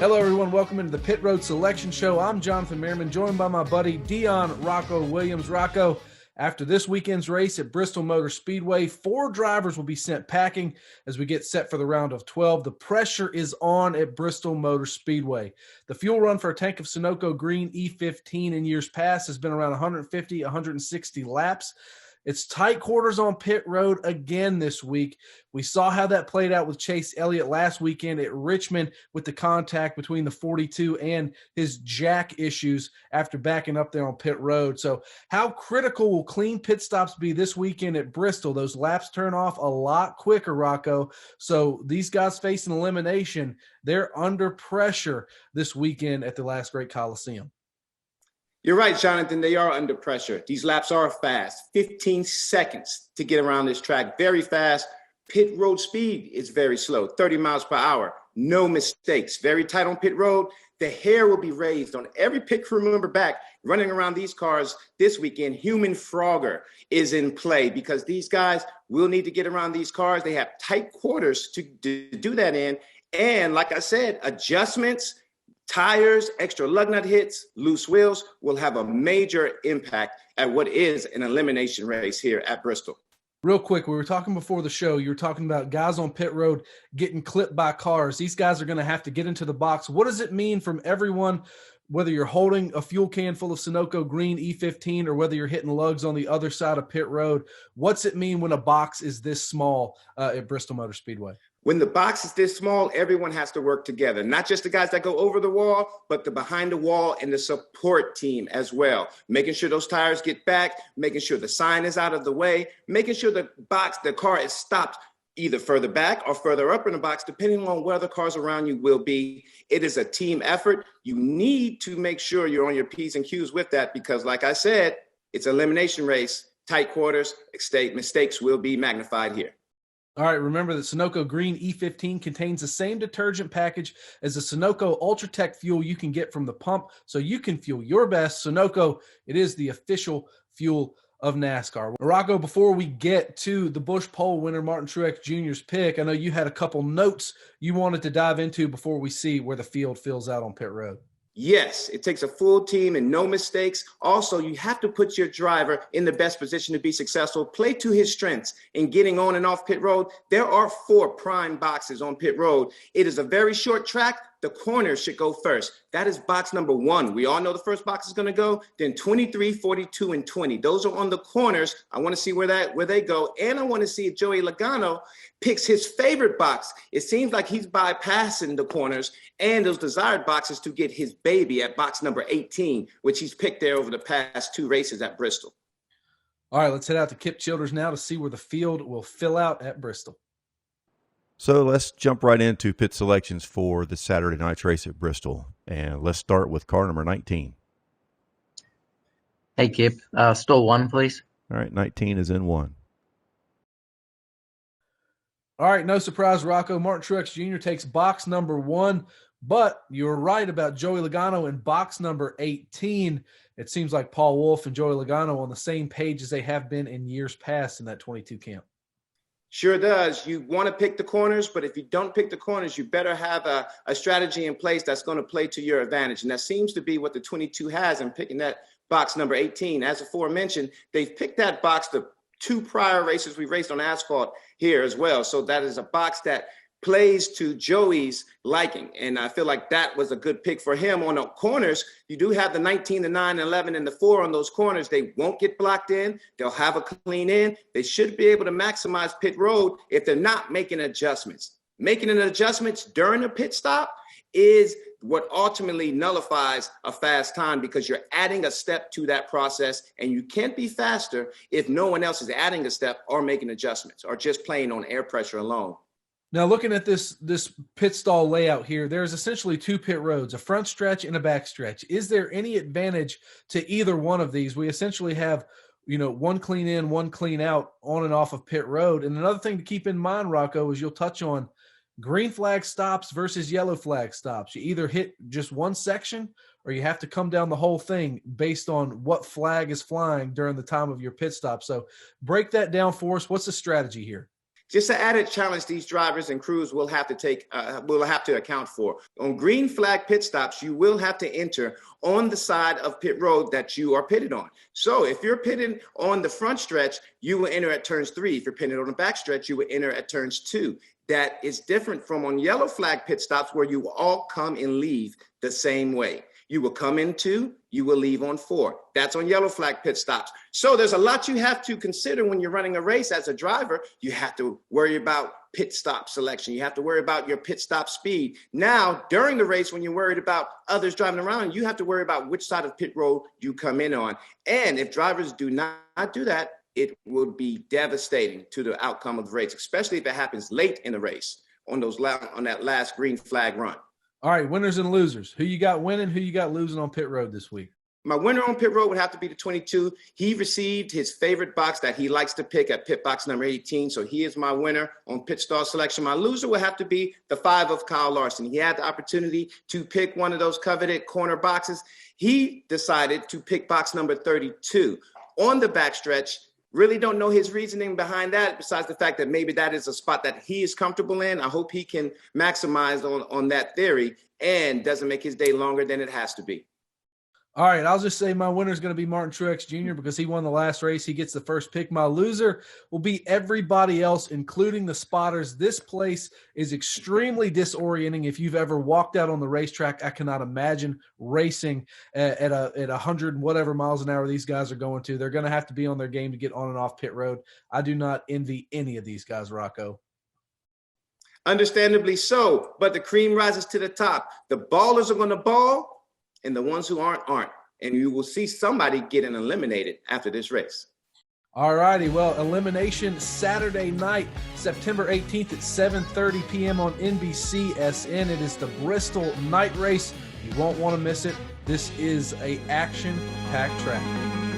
Hello, everyone. Welcome into the Pit Road Selection Show. I'm Jonathan Merriman, joined by my buddy Dion Rocko Williams. Rocko, after this weekend's race at Bristol Motor Speedway, 4 drivers will be sent packing as we get set for the round of 12. The pressure is on at Bristol Motor Speedway. The fuel run for a tank of Sunoco Green E15 in years past has been around 150, 160 laps. It's tight quarters on pit road again this week. We saw how that played out with Chase Elliott last weekend at Richmond with the contact between the 42 and his jack issues after backing up there on pit road. So how critical will clean pit stops be this weekend at Bristol? Those laps turn off a lot quicker, Rocco. So these guys facing elimination, they're under pressure this weekend at the last great Coliseum. You're right, Jonathan. They are under pressure. These laps are fast. 15 seconds to get around this track. Very fast. Pit road speed is very slow. 30 miles per hour. No mistakes. Very tight on pit road. The hair will be raised on every pit crew member back running around these cars this weekend. Human Frogger is in play because these guys will need to get around these cars. They have tight quarters to do that in. And like I said, adjustments, tires, extra lug nut hits, loose wheels will have a major impact at what is an elimination race here at Bristol. Real quick, we were talking before the show, you were talking about guys on pit road getting clipped by cars. These guys are going to have to get into the box. What does it mean from everyone, whether you're holding a fuel can full of Sunoco Green E15 or whether you're hitting lugs on the other side of pit road? What's it mean when a box is this small at Bristol Motor Speedway? When the box is this small, everyone has to work together. Not just the guys that go over the wall, but the behind the wall and the support team as well. Making sure those tires get back, making sure the sign is out of the way, making sure the car is stopped either further back or further up in the box, depending on where the cars around you will be. It is a team effort. You need to make sure you're on your P's and Q's with that because, like I said, it's an elimination race, tight quarters, mistakes will be magnified here. All right, remember that Sunoco Green E15 contains the same detergent package as the Sunoco Ultratech fuel you can get from the pump, so you can fuel your best. Sunoco, it is the official fuel of NASCAR. Rocco, before we get to the Busch Pole winner, Martin Truex Jr.'s pick, I know you had a couple notes you wanted to dive into before we see where the field fills out on pit road. Yes, it takes a full team and no mistakes. Also, you have to put your driver in the best position to be successful. Play to his strengths in getting on and off pit road. There are 4 prime boxes on pit road. It is a very short track. The corners should go first. That is box number 1. We all know the first box is going to go. Then 23, 42, and 20. Those are on the corners. I want to see where they go. And I want to see if Joey Logano picks his favorite box. It seems like he's bypassing the corners and those desired boxes to get his baby at box number 18, which he's picked there over the past 2 races at Bristol. All right, let's head out to Kip Childers now to see where the field will fill out at Bristol. So let's jump right into pit selections for the Saturday night's race at Bristol. And let's start with car number 19. Hey, Kip. Still 1, please. All right, 19 is in 1. All right, no surprise, Rocco. Martin Truex Jr. takes box number 1, but you're right about Joey Logano in box number 18. It seems like Paul Wolfe and Joey Logano on the same page as they have been in years past in that 22 camp. Sure does. You want to pick the corners, but if you don't pick the corners, you better have a strategy in place that's going to play to your advantage. And that seems to be what the 22 has in picking that box number 18. As aforementioned, they've picked that box the 2 prior races we raced on asphalt here as well. So that is a box that plays to Joey's liking. And I feel like that was a good pick for him. On the corners, you do have the 19, the 9, 11, and the 4 on those corners. They won't get blocked in. They'll have a clean in. They should be able to maximize pit road if they're not making adjustments. Making an adjustments during a pit stop is what ultimately nullifies a fast time because you're adding a step to that process, and you can't be faster if no one else is adding a step or making adjustments or just playing on air pressure alone. Now, looking at this pit stall layout here, there's essentially 2 pit roads, a front stretch and a back stretch. Is there any advantage to either one of these? We essentially have, 1 clean in, 1 clean out on and off of pit road. And another thing to keep in mind, Rocco, is you'll touch on green flag stops versus yellow flag stops. You either hit just one section or you have to come down the whole thing based on what flag is flying during the time of your pit stop. So break that down for us. What's the strategy here? Just an added challenge these drivers and crews will have to account for. On green flag pit stops, you will have to enter on the side of pit road that you are pitted on. So if you're pitted on the front stretch, you will enter at turns 3. If you're pitted on the back stretch, you will enter at turns 2. That is different from on yellow flag pit stops, where you will all come and leave the same way. You will come in 2, you will leave on 4. That's on yellow flag pit stops. So there's a lot you have to consider when you're running a race as a driver. You have to worry about pit stop selection. You have to worry about your pit stop speed. Now, during the race, when you're worried about others driving around, you have to worry about which side of pit road you come in on. And if drivers do not do that, it will be devastating to the outcome of the race, especially if it happens late in the race on that last green flag run. All right, winners and losers. Who you got winning, who you got losing on pit road this week? My winner on pit road would have to be the 22. He received his favorite box that he likes to pick at pit box number 18. So he is my winner on pit stall selection. My loser would have to be the 5 of Kyle Larson. He had the opportunity to pick one of those coveted corner boxes. He decided to pick box number 32 on the backstretch. Really don't know his reasoning behind that, besides the fact that maybe that is a spot that he is comfortable in. I hope he can maximize on that theory and doesn't make his day longer than it has to be. All right, I'll just say my winner is going to be Martin Truex Jr. because he won the last race. He gets the first pick. My loser will be everybody else, including the spotters. This place is extremely disorienting. If you've ever walked out on the racetrack, I cannot imagine racing at 100 and whatever miles an hour these guys are going to. They're going to have to be on their game to get on and off pit road. I do not envy any of these guys, Rocko. Understandably so, but the cream rises to the top. The ballers are going to ball, and the ones who aren't. And you will see somebody getting eliminated after this race. All righty. Well, elimination Saturday night, September 18th at 7:30 p.m. on NBCSN. It is the Bristol night race. You won't want to miss it. This is an action-packed track.